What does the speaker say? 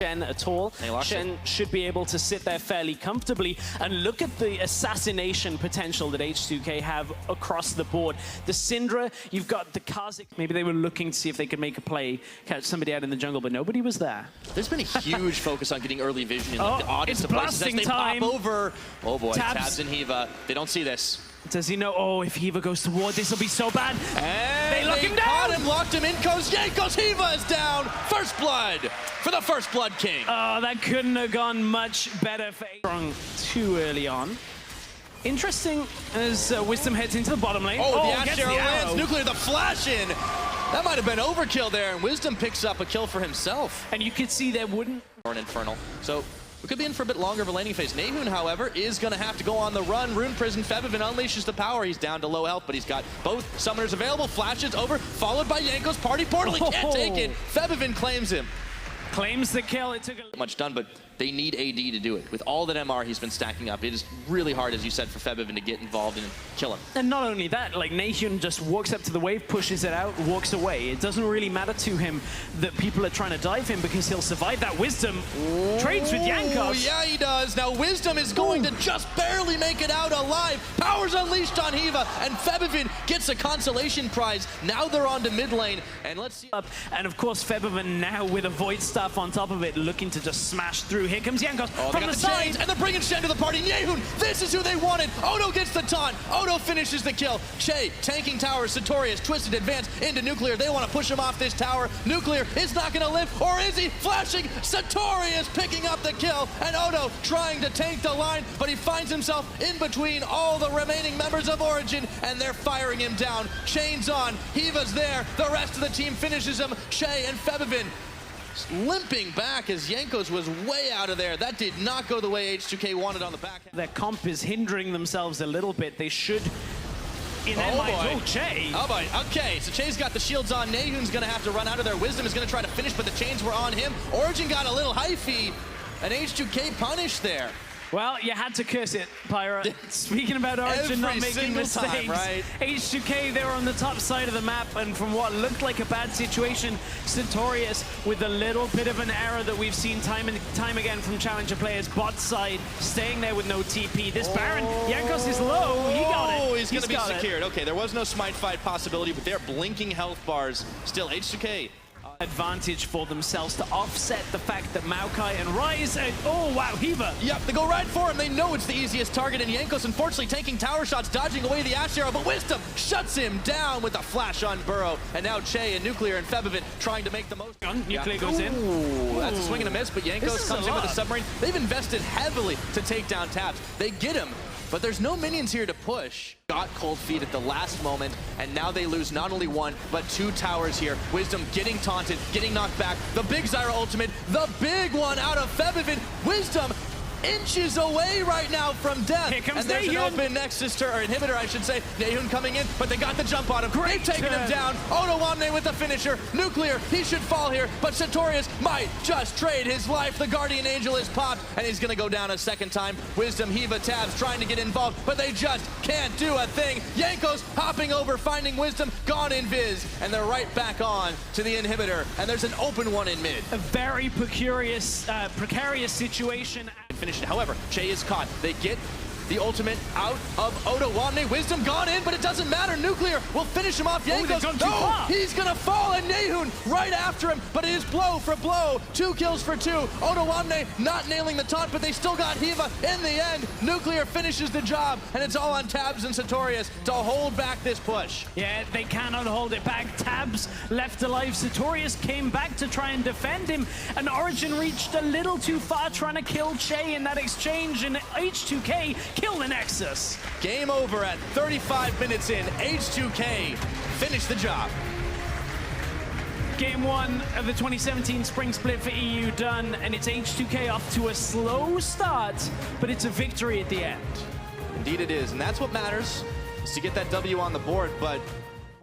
Shen at all. Shen should be able to sit there fairly comfortably, and look at the assassination potential that H2K have across the board. The Syndra, you've got the Kazik. Maybe they were looking to see if they could make a play, catch somebody out in the jungle, but nobody was there. There's been a huge focus on getting early vision in the oddest of places as they time. pop over. Oh boy, Tabzz. Tabzz and Hiiva, they don't see this. Does he know? Oh, if Hiiva goes to ward, this will be so bad. And they lock him caught down. Him, locked him in, goes Jankos, Hiiva is down. First blood for the First Blood King. Oh, that couldn't have gone much better for Strong too early on. Interesting as Wisdom heads into the bottom lane. Oh, the gets Arrow the lands, arrow. Nuclear, the flash in. That might have been overkill there, and Wisdom picks up a kill for himself. And you could see there wouldn't. Or an Infernal. So we could be in for a bit longer of a laning phase. NaeHyun, however, is going to have to go on the run. Rune Prison, Febiven unleashes the power. He's down to low health, but he's got both summoners available. Flashes over, followed by Jankos. Party portal, he can't take it. Febiven claims him. Claims the kill. It took a Much done, but they need AD to do it. With all that MR he's been stacking up, it is really hard, as you said, for Febiven to get involved and kill him. And not only that, like NaeHyun just walks up to the wave, pushes it out, walks away. It doesn't really matter to him that people are trying to dive him because he'll survive that. Wisdom trades with Jankos. Yeah, he does. Now Wisdom is going to just barely make it out alive. Power's unleashed on Hiiva, and Febiven gets a consolation prize. Now they're on to mid lane, and let's see. And of course, Febiven now with a Void Staff on top of it, looking to just smash through. Here comes Jankos from the side. Chains, and they're bringing Shen to the party. NaeHyun, this is who they wanted. Odo gets the taunt. Odo finishes the kill. Chei tanking towers. Satorius twisted advance into Nuclear. They want to push him off this tower. Nuclear is not going to live, or is he? Flashing. Satorius picking up the kill, and Odo trying to tank the line, but he finds himself in between all the remaining members of Origen, and they're firing him down. Chains on. Hiiva's there. The rest of the team finishes him. Chei and Febiven limping back as Jankos was way out of there. That did not go the way H2K wanted on the back. Their comp is hindering themselves a little bit. They should in Chei. Oh boy, okay, so Chei's got the shields on. NaeHyun's gonna have to run out of there. Wisdom is gonna try to finish, but the chains were on him. Origen got a little hyphy, and H2K punished there. Well, you had to curse it, Pyra. Speaking about Origen not making mistakes, time, right? H2K, they were on the top side of the map, and from what looked like a bad situation, Satorius, with a little bit of an error that we've seen time and time again from challenger players, bot side, staying there with no TP. This Baron, Jankos is low, he got it. Oh, he's going to be secured. Okay, there was no smite fight possibility, but they're blinking health bars. Still, H2K. Advantage for themselves to offset the fact that Maokai and Rise and oh wow, Hiiva. Yep, they go right for him. They know it's the easiest target, and Jankos unfortunately taking tower shots, dodging away the Ash Arrow, but Wisdom shuts him down with a flash on Burrow. And now Chei and Nuclear and Febiven trying to make the most. Nuclear goes in. Ooh, that's a swing and a miss, but Jankos comes in with a submarine. They've invested heavily to take down Tabzz. They get him, but there's no minions here to push. Got cold feet at the last moment, and now they lose not only one, but two towers here. Wisdom getting taunted, getting knocked back. The big Zyra ultimate, the big one out of Febiven. Wisdom inches away right now from death. Here comes and there's NaeHyun. an open Nexus, or inhibitor, I should say. NaeHyun coming in, but they got the jump on him. They've taken him down. Odoamne with the finisher. Nuclear, he should fall here, but Satorius might just trade his life. The Guardian Angel is popped, and he's going to go down a second time. Wisdom, Hiiva, Tabzz trying to get involved, but they just can't do a thing. Jankos hopping over, finding Wisdom, gone in Viz, and they're right back on to the inhibitor, and there's an open one in mid. A very precarious situation. Finished. However, Chei is caught. They get the ultimate out of Odoamne. Wisdom gone in, but it doesn't matter. Nuclear will finish him off. Jankos, he's gonna fall, and NaeHyun right after him, but it is blow for blow. 2 kills for 2. Odoamne not nailing the taunt, but they still got Hiiva in the end. Nuclear finishes the job, and it's all on Tabzz and Satorius to hold back this push. Yeah, they cannot hold it back. Tabzz left alive. Satorius came back to try and defend him, and Origen reached a little too far trying to kill Chei in that exchange, and H2K kill the Nexus. Game over at 35 minutes in. H2K finish the job. Game 1 of the 2017 Spring Split for EU done, and it's H2K off to a slow start, but it's a victory at the end. Indeed it is, and that's what matters, is to get that W on the board, but